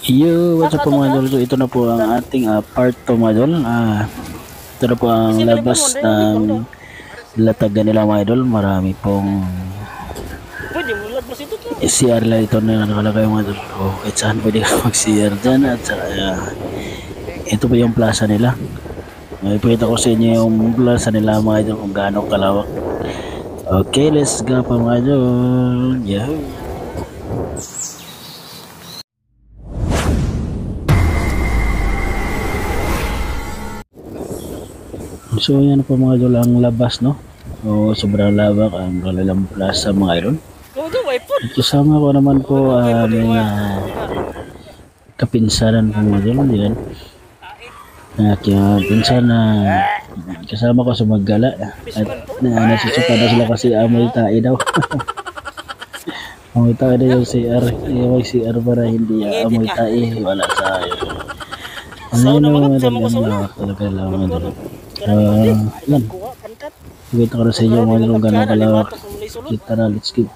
Yo, what's up po mga idol? So ito na po ang ating part 2 mga idol. Ito na po ang labas ng latagan nila mga idol. Marami pong CR lang ito na nakalagay mga idol. O kahit saan pwede ka mag-CR dyan. At ito po yung plaza nila. Ipakita ko sa inyo yung plaza nila mga idol kung gaano kalawak. Okay, let's go pa mga idol. Yahoo! So yan po mga idol ang labas, no? O sobrang lawak ang kanilang plaza mga idol. At kasama ko naman po aming kapinsanan po mga idol. Yan. Aking pinsan na kasama ko sa maggala. At nasusuka na sila kasi amoy tae daw. Amoy tae daw yung CR. Yung CR para hindi amoy tae. Wala sa ayo. Ano yun mga idol? Ang lawak talaga lang mga idol. Yan. Kita ko na sa inyo mga idol gano'ng kalawak. Kita na, let's go.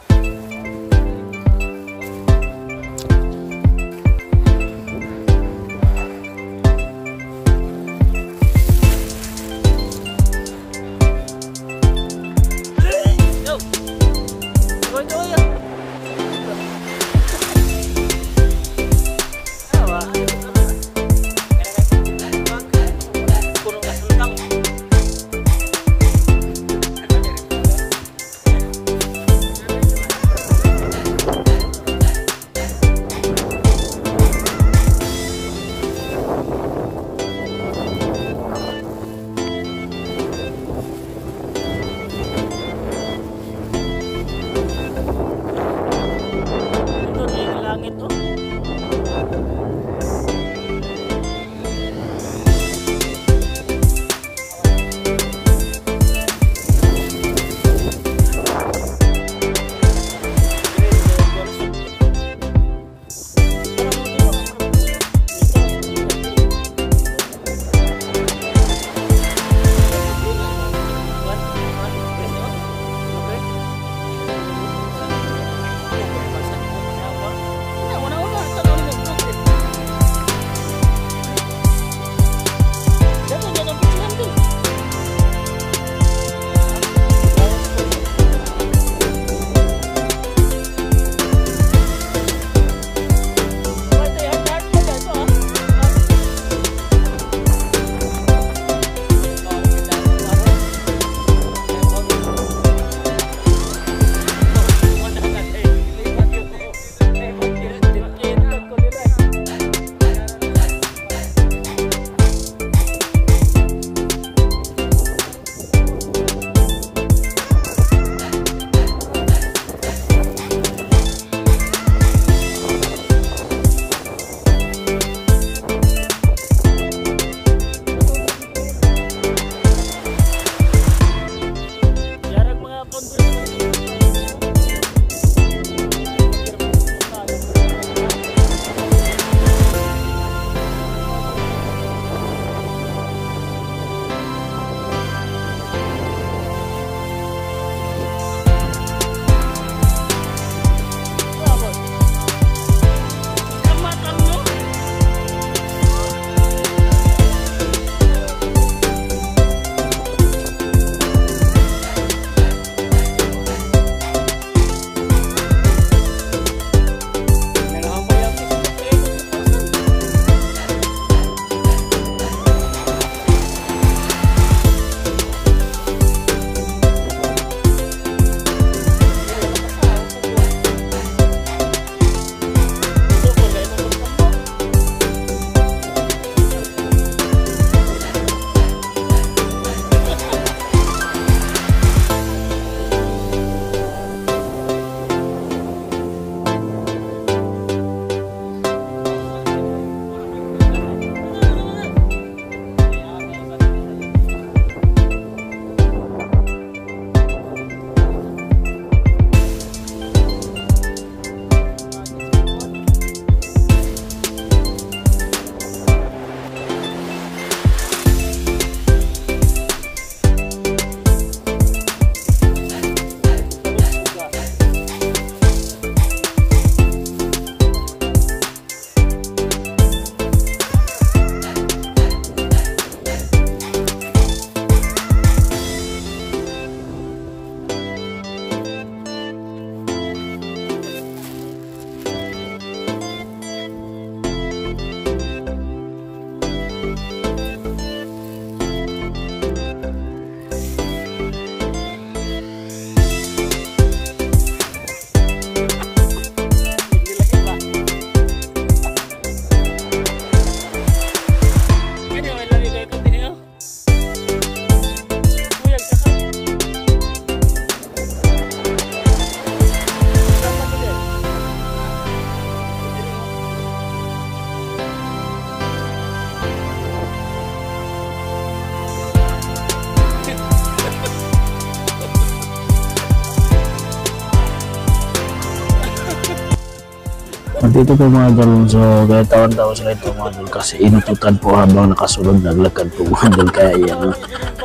dito po mga idol, so kaya tawan-tawa sila ito mga idol kasi inututan po habang nakasulog naglakad po mga idol, kaya yan,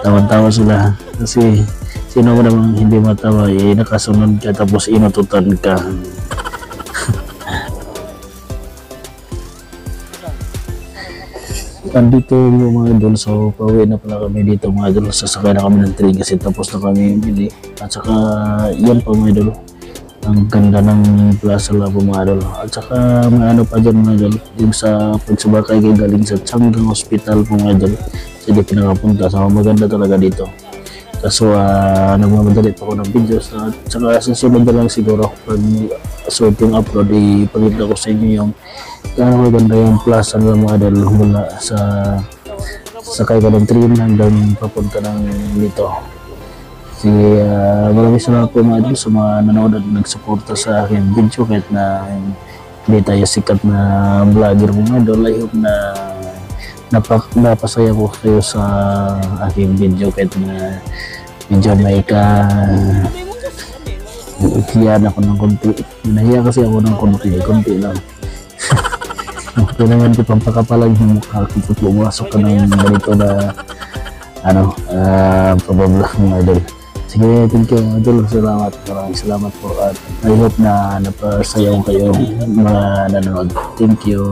tawan-tawa sila kasi sino mo namang hindi matawa, nakasunod ka tapos inututan ka. Andito yung mga idol, so pauwi na pala kami dito mga idol, sasakay na kami ng train kasi tapos na kami bili, at saka yan po mga idol, ang ganda ng plaza lang po mga idol, at saka may ano pa dyan mga idol, yung sa pagsabakay kay galing sa Changgang Hospital po mga idol, sa di pinakapunta, so maganda talaga dito. Kaso nagmamadali pa ako ng videos, at saka susunod na lang siguro pag so yung upload, ipakita ko sa inyo yung kaya maganda yung plaza ng mga idol mula sa sakay ka ng train hanggang papunta ng dito. Sige, maraming salamat po mga idol sa mga nanonood at nagsuporta sa aking video kahit na hindi tayo sikat na vlogger mga idol. I hope na napasaya ko kayo sa aking video kahit na medyo may hiyan ako ng konti. Nahiya kasi ako ng konti lang. Okay naman di pampakapalag yung mukha ko kung pumasok ka ng ganito na pababla mga idol. Sige, thank you mga idol, maraming salamat po, at I hope na napasayaw kayo mga nanonood. Thank you.